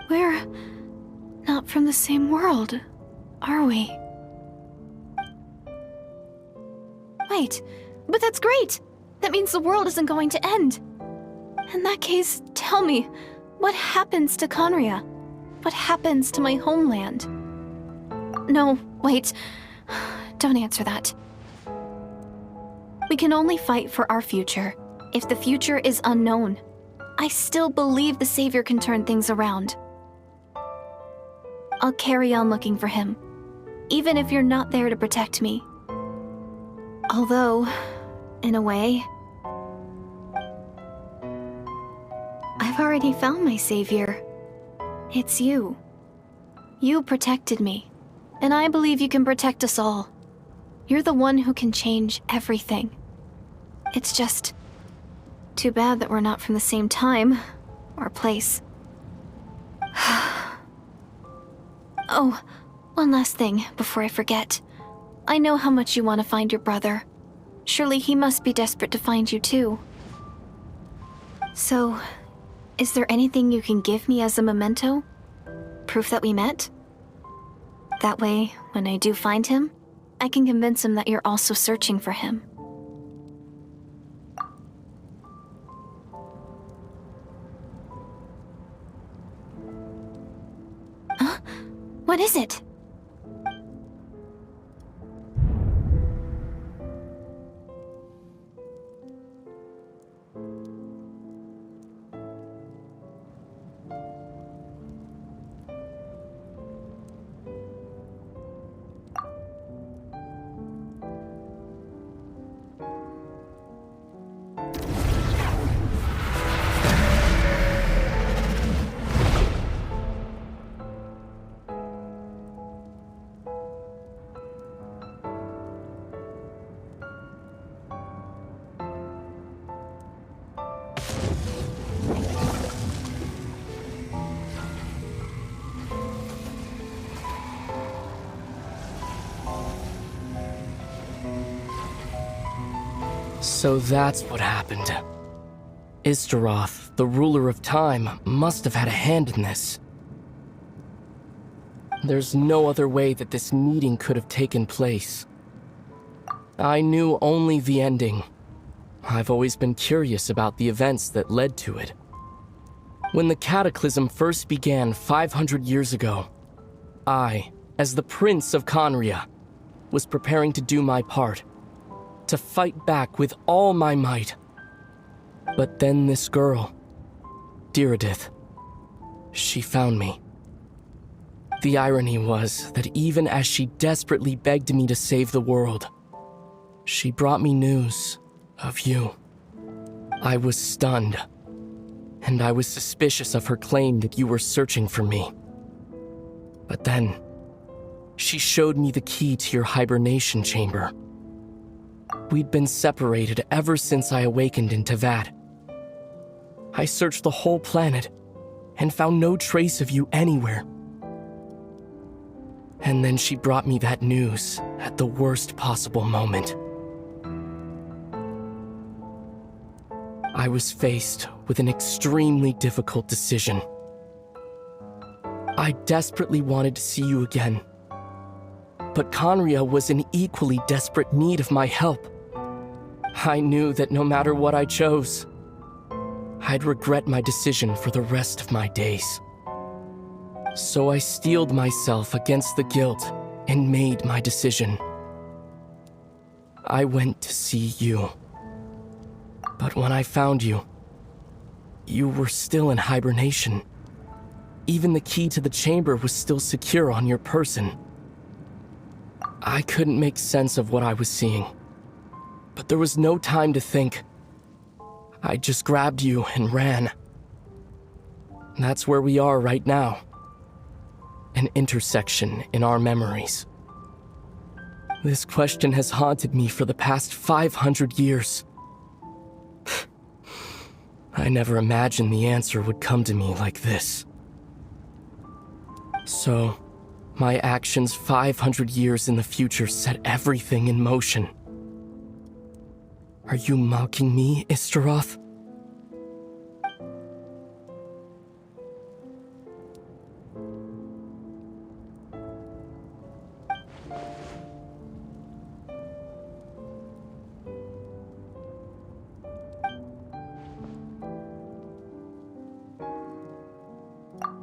We're not from the same world, are we? Wait, but that's great! That means the world isn't going to end. In that case, tell me, what happens to Conria? What happens to my homeland? No, wait. Don't answer that. We can only fight for our future. If the future is unknown, I still believe the Savior can turn things around. I'll carry on looking for him, even if you're not there to protect me. Although, in a way, I've already found my Savior. It's you. You protected me, and I believe you can protect us all. You're the one who can change everything. It's just too bad that we're not from the same time or place. Oh, one last thing before I forget. I know how much you want to find your brother. Surely he must be desperate to find you too. So, is there anything you can give me as a memento? Proof that we met? That way, when I do find him, I can convince him that you're also searching for him. Huh? What is it? So that's what happened. Istaroth, the ruler of time, must have had a hand in this. There's no other way that this meeting could have taken place. I knew only the ending. I've always been curious about the events that led to it. When the Cataclysm first began 500 years ago, I, as the Prince of Conria, was preparing to do my part, to fight back with all my might. But then this girl, Diridith, she found me. The irony was that even as she desperately begged me to save the world, she brought me news of you. I was stunned, and I was suspicious of her claim that you were searching for me. But then, she showed me the key to your hibernation chamber. We'd been separated ever since I awakened in Teyvat. I searched the whole planet and found no trace of you anywhere. And then she brought me that news at the worst possible moment. I was faced with an extremely difficult decision. I desperately wanted to see you again, but Conria was in equally desperate need of my help. I knew that no matter what I chose, I'd regret my decision for the rest of my days. So I steeled myself against the guilt and made my decision. I went to see you. But when I found you, you were still in hibernation. Even the key to the chamber was still secure on your person. I couldn't make sense of what I was seeing, but there was no time to think. I just grabbed you and ran. That's where we are right now. An intersection in our memories. This question has haunted me for the past 500 years. I never imagined the answer would come to me like this. So, my actions 500 years in the future set everything in motion. Are you mocking me, Istaroth?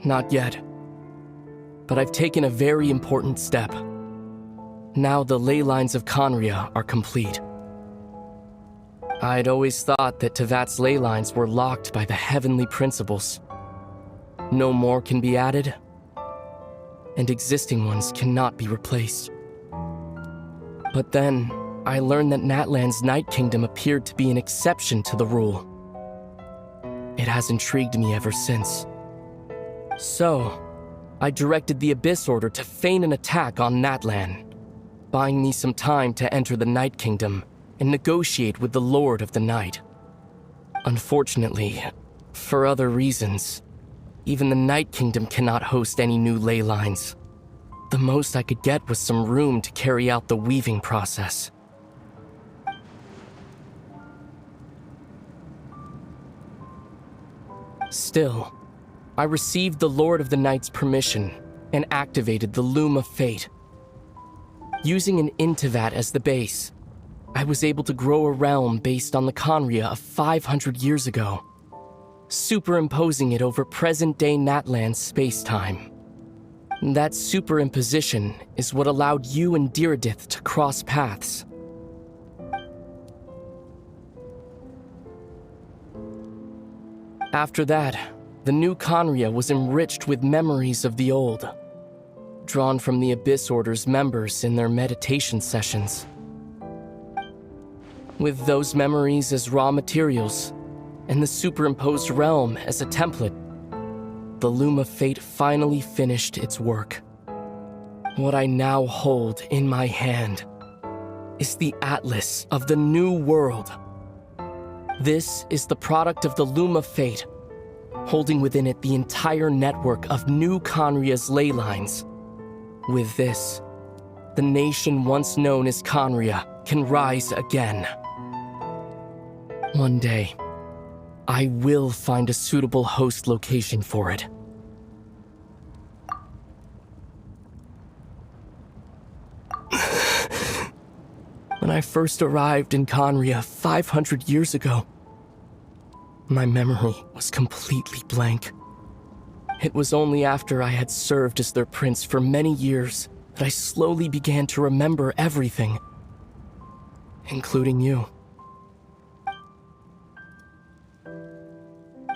Not yet. But I've taken a very important step. Now the ley lines of Conria are complete. I'd always thought that Tevat's ley lines were locked by the heavenly principles. No more can be added, and existing ones cannot be replaced. But then, I learned that Natlan's Night Kingdom appeared to be an exception to the rule. It has intrigued me ever since. So, I directed the Abyss Order to feign an attack on Natlan, buying me some time to enter the Night Kingdom and negotiate with the Lord of the Night. Unfortunately, for other reasons, even the Night Kingdom cannot host any new ley lines. The most I could get was some room to carry out the weaving process. Still, I received the Lord of the Night's permission and activated the Loom of Fate. Using an Intivat as the base, I was able to grow a realm based on the Conria of 500 years ago, superimposing it over present-day Natlan's space-time. That superimposition is what allowed you and Diridith to cross paths. After that, the new Conria was enriched with memories of the old, drawn from the Abyss Order's members in their meditation sessions. With those memories as raw materials, and the superimposed realm as a template, the Loom of Fate finally finished its work. What I now hold in my hand is the Atlas of the New World. This is the product of the Loom of Fate, holding within it the entire network of new Conria's ley lines. With this, the nation once known as Conria can rise again. One day, I will find a suitable host location for it. When I first arrived in Conria 500 years ago, my memory was completely blank. It was only after I had served as their prince for many years that I slowly began to remember everything, including you.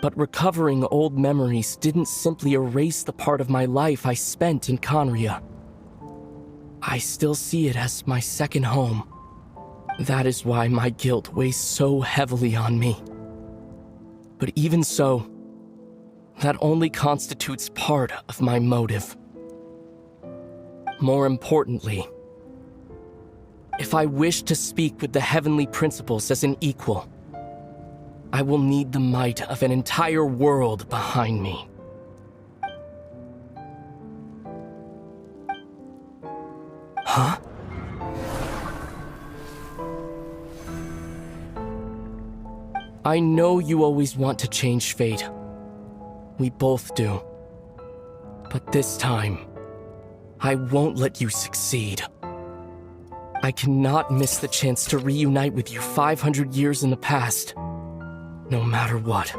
But recovering old memories didn't simply erase the part of my life I spent in Conria. I still see it as my second home. That is why my guilt weighs so heavily on me. But even so, that only constitutes part of my motive. More importantly, if I wish to speak with the heavenly principles as an equal, I will need the might of an entire world behind me. Huh? I know you always want to change fate. We both do. But this time, I won't let you succeed. I cannot miss the chance to reunite with you 500 years in the past, no matter what.